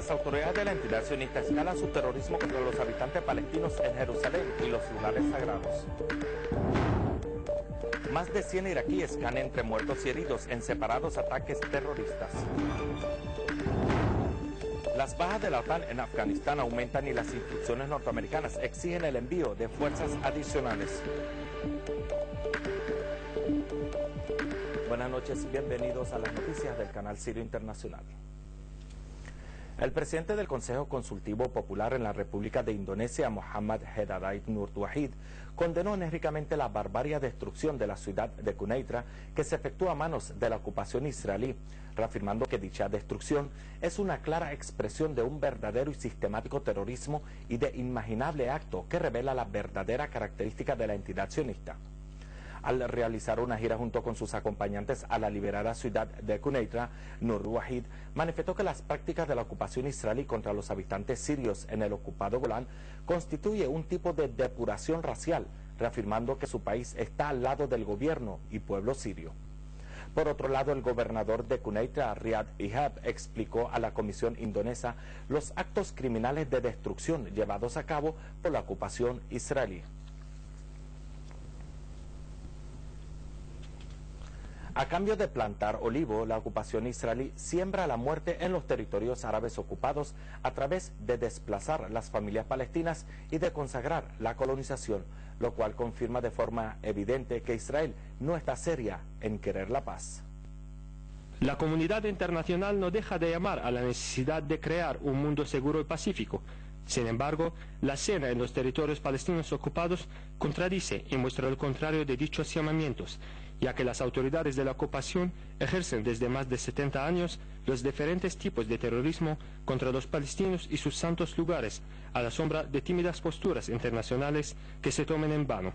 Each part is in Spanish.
Las autoridades de la entidad sionista escalan su terrorismo contra los habitantes palestinos en Jerusalén y los lugares sagrados. Más de 100 iraquíes caen entre muertos y heridos en separados ataques terroristas. Las bajas de la OTAN en Afganistán aumentan y las instrucciones norteamericanas exigen el envío de fuerzas adicionales. Buenas noches y bienvenidos a las noticias del Canal Sirio Internacional. El presidente del Consejo Consultivo Popular en la República de Indonesia, Muhammad Hedadait Nur Wahid, condenó enérgicamente la barbarie destrucción de la ciudad de Quneitra que se efectúa a manos de la ocupación israelí, reafirmando que dicha destrucción es una clara expresión de un verdadero y sistemático terrorismo y de inimaginable acto que revela la verdadera característica de la entidad sionista. Al realizar una gira junto con sus acompañantes a la liberada ciudad de Quneitra, Nur Wahid manifestó que las prácticas de la ocupación israelí contra los habitantes sirios en el ocupado Golán constituye un tipo de depuración racial, reafirmando que su país está al lado del gobierno y pueblo sirio. Por otro lado, el gobernador de Quneitra, Riyad Ihab, explicó a la Comisión Indonesa los actos criminales de destrucción llevados a cabo por la ocupación israelí. A cambio de plantar olivo, la ocupación israelí siembra la muerte en los territorios árabes ocupados a través de desplazar las familias palestinas y de consagrar la colonización, lo cual confirma de forma evidente que Israel no está seria en querer la paz. La comunidad internacional no deja de llamar a la necesidad de crear un mundo seguro y pacífico. Sin embargo, la escena en los territorios palestinos ocupados contradice y muestra lo contrario de dichos llamamientos, ya que las autoridades de la ocupación ejercen desde más de 70 años los diferentes tipos de terrorismo contra los palestinos y sus santos lugares, a la sombra de tímidas posturas internacionales que se tomen en vano.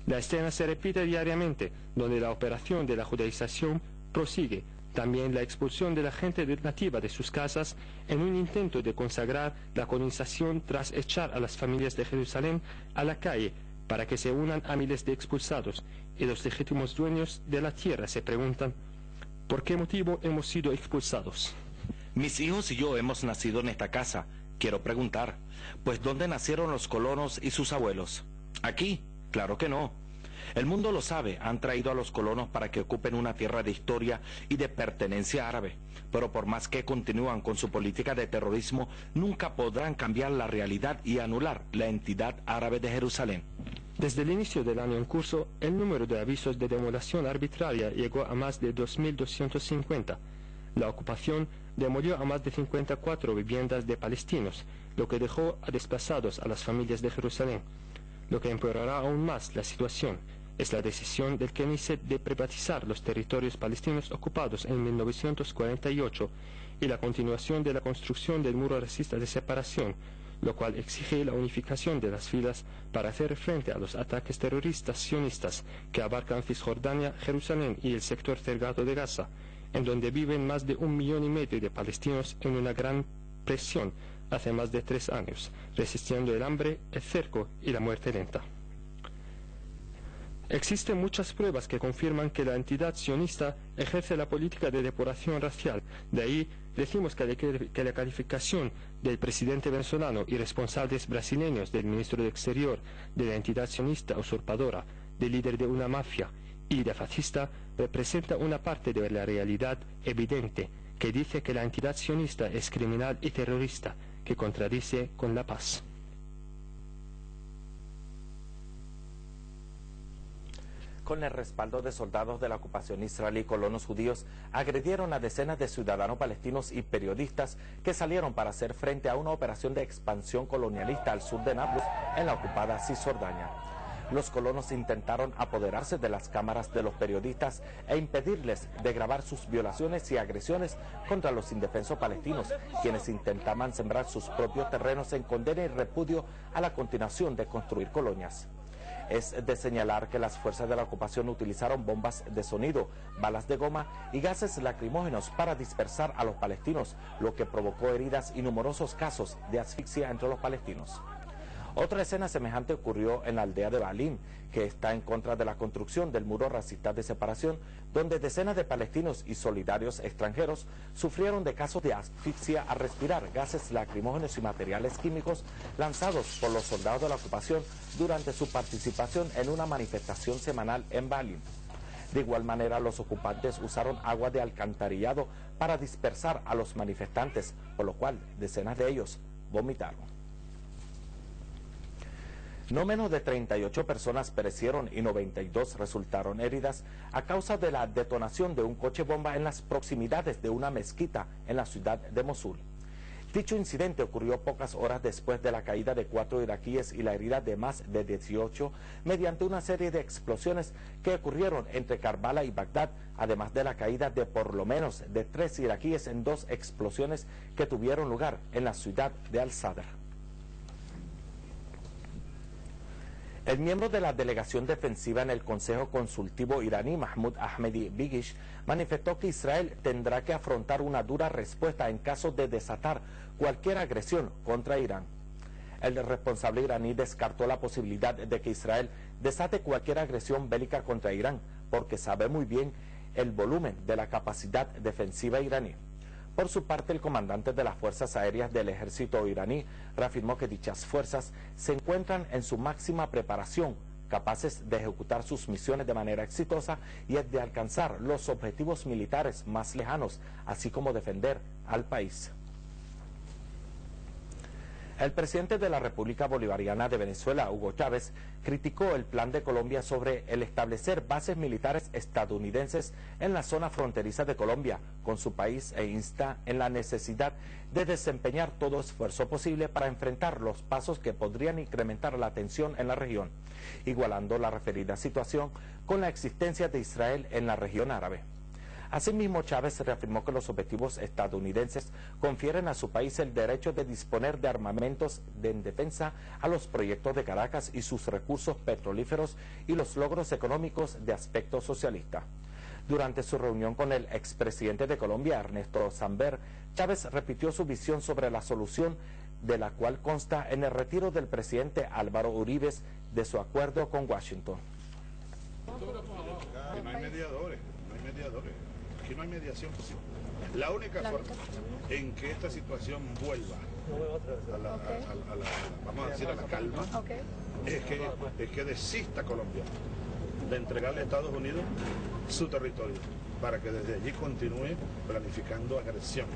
La escena se repite diariamente, donde la operación de la judaización prosigue, también la expulsión de la gente nativa de sus casas en un intento de consagrar la colonización tras echar a las familias de Jerusalén a la calle para que se unan a miles de expulsados, y los legítimos dueños de la tierra se preguntan, ¿por qué motivo hemos sido expulsados? Mis hijos y yo hemos nacido en esta casa. Quiero preguntar, pues ¿dónde nacieron los colonos y sus abuelos? ¿Aquí? Claro que no. El mundo lo sabe, han traído a los colonos para que ocupen una tierra de historia y de pertenencia árabe, pero por más que continúan con su política de terrorismo, nunca podrán cambiar la realidad y anular la entidad árabe de Jerusalén. Desde el inicio del año en curso, el número de avisos de demolición arbitraria llegó a más de 2.250. La ocupación demolió a más de 54 viviendas de palestinos, lo que dejó a desplazados a las familias de Jerusalén. Lo que empeorará aún más la situación es la decisión del Knesset de privatizar los territorios palestinos ocupados en 1948 y la continuación de la construcción del muro racista de separación, lo cual exige la unificación de las filas para hacer frente a los ataques terroristas sionistas que abarcan Cisjordania, Jerusalén y el sector cercado de Gaza, en donde viven más de 1,5 millones de palestinos en una gran presión hace más de 3 años, resistiendo el hambre, el cerco y la muerte lenta. Existen muchas pruebas que confirman que la entidad sionista ejerce la política de depuración racial. De ahí decimos que la calificación del presidente venezolano y responsables brasileños, del ministro de Exterior, de la entidad sionista usurpadora, del líder de una mafia y de fascista, representa una parte de la realidad evidente que dice que la entidad sionista es criminal y terrorista, que contradice con la paz. Con el respaldo de soldados de la ocupación israelí, colonos judíos agredieron a decenas de ciudadanos palestinos y periodistas que salieron para hacer frente a una operación de expansión colonialista al sur de Nablus, en la ocupada Cisjordania. Los colonos intentaron apoderarse de las cámaras de los periodistas e impedirles de grabar sus violaciones y agresiones contra los indefensos palestinos, quienes intentaban sembrar sus propios terrenos en condena y repudio a la continuación de construir colonias. Es de señalar que las fuerzas de la ocupación utilizaron bombas de sonido, balas de goma y gases lacrimógenos para dispersar a los palestinos, lo que provocó heridas y numerosos casos de asfixia entre los palestinos. Otra escena semejante ocurrió en la aldea de Balín, que está en contra de la construcción del muro racista de separación, donde decenas de palestinos y solidarios extranjeros sufrieron de casos de asfixia al respirar gases lacrimógenos y materiales químicos lanzados por los soldados de la ocupación durante su participación en una manifestación semanal en Balín. De igual manera, los ocupantes usaron agua de alcantarillado para dispersar a los manifestantes, por lo cual decenas de ellos vomitaron. No menos de 38 personas perecieron y 92 resultaron heridas a causa de la detonación de un coche bomba en las proximidades de una mezquita en la ciudad de Mosul. Dicho incidente ocurrió pocas horas después de la caída de 4 iraquíes y la herida de más de 18 mediante una serie de explosiones que ocurrieron entre Karbala y Bagdad, además de la caída de por lo menos de 3 iraquíes en 2 explosiones que tuvieron lugar en la ciudad de Al-Sadr. El miembro de la delegación defensiva en el Consejo Consultivo iraní, Mahmoud Ahmadi-Bigish, manifestó que Israel tendrá que afrontar una dura respuesta en caso de desatar cualquier agresión contra Irán. El responsable iraní descartó la posibilidad de que Israel desate cualquier agresión bélica contra Irán, porque sabe muy bien el volumen de la capacidad defensiva iraní. Por su parte, el comandante de las Fuerzas Aéreas del Ejército iraní reafirmó que dichas fuerzas se encuentran en su máxima preparación, capaces de ejecutar sus misiones de manera exitosa y de alcanzar los objetivos militares más lejanos, así como defender al país. El presidente de la República Bolivariana de Venezuela, Hugo Chávez, criticó el plan de Colombia sobre el establecer bases militares estadounidenses en la zona fronteriza de Colombia con su país e insta en la necesidad de desempeñar todo esfuerzo posible para enfrentar los pasos que podrían incrementar la tensión en la región, igualando la referida situación con la existencia de Israel en la región árabe. Asimismo, Chávez reafirmó que los objetivos estadounidenses confieren a su país el derecho de disponer de armamentos en defensa a los proyectos de Caracas y sus recursos petrolíferos y los logros económicos de aspecto socialista. Durante su reunión con el expresidente de Colombia, Ernesto Samper, Chávez repitió su visión sobre la solución, de la cual consta en el retiro del presidente Álvaro Uribe de su acuerdo con Washington. No hay mediadores, aquí no hay mediación. La única forma en que esta situación vuelva vamos a decir, a la calma, es que desista Colombia de entregarle a Estados Unidos su territorio, para que desde allí continúe planificando agresión.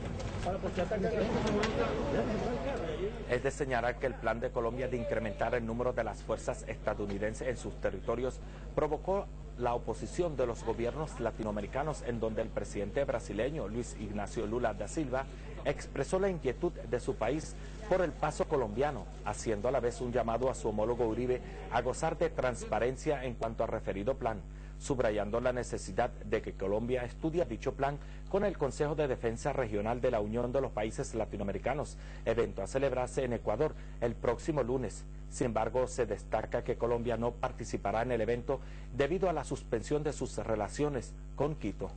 Es de señalar que el plan de Colombia de incrementar el número de las fuerzas estadounidenses en sus territorios provocó la oposición de los gobiernos latinoamericanos, en donde el presidente brasileño Luis Ignacio Lula da Silva expresó la inquietud de su país por el paso colombiano, haciendo a la vez un llamado a su homólogo Uribe a gozar de transparencia en cuanto al referido plan, subrayando la necesidad de que Colombia estudie dicho plan con el Consejo de Defensa Regional de la Unión de los Países Latinoamericanos, evento a celebrarse en Ecuador el próximo lunes. Sin embargo, se destaca que Colombia no participará en el evento debido a la suspensión de sus relaciones con Quito.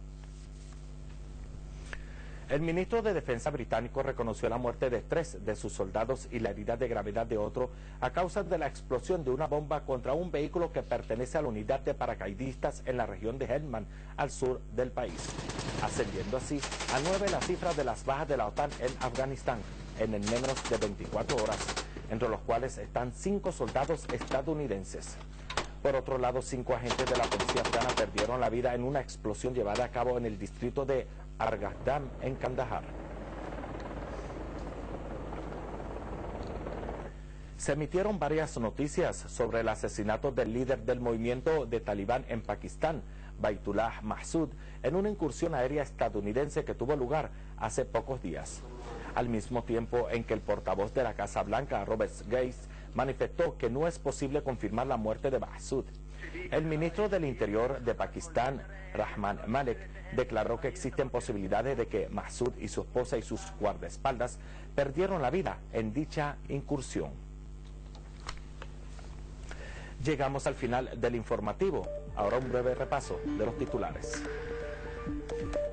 El ministro de Defensa británico reconoció la muerte de 3 de sus soldados y la herida de gravedad de otro a causa de la explosión de una bomba contra un vehículo que pertenece a la unidad de paracaidistas en la región de Helmand, al sur del país, ascendiendo así a 9 la cifra de las bajas de la OTAN en Afganistán en menos de 24 horas, entre los cuales están 5 soldados estadounidenses. Por otro lado, 5 agentes de la policía afgana perdieron la vida en una explosión llevada a cabo en el distrito de Arghazdam, en Kandahar. Se emitieron varias noticias sobre el asesinato del líder del movimiento de Talibán en Pakistán, Baitullah Mahsud, en una incursión aérea estadounidense que tuvo lugar hace pocos días. Al mismo tiempo en que el portavoz de la Casa Blanca, Robert Gates, manifestó que no es posible confirmar la muerte de Mahsud. El ministro del Interior de Pakistán, Rahman Malek, declaró que existen posibilidades de que Mahsud y su esposa y sus guardaespaldas perdieron la vida en dicha incursión. Llegamos al final del informativo. Ahora un breve repaso de los titulares.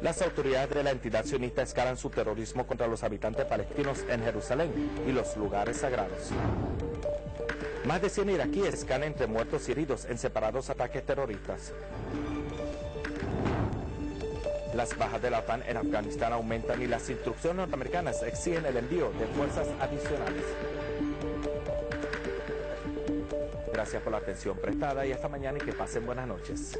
Las autoridades de la entidad sionista escalan su terrorismo contra los habitantes palestinos en Jerusalén y los lugares sagrados. Más de 100 iraquíes caen entre muertos y heridos en separados ataques terroristas. Las bajas de la OTAN en Afganistán aumentan y las instrucciones norteamericanas exigen el envío de fuerzas adicionales. Gracias por la atención prestada y hasta mañana y que pasen buenas noches.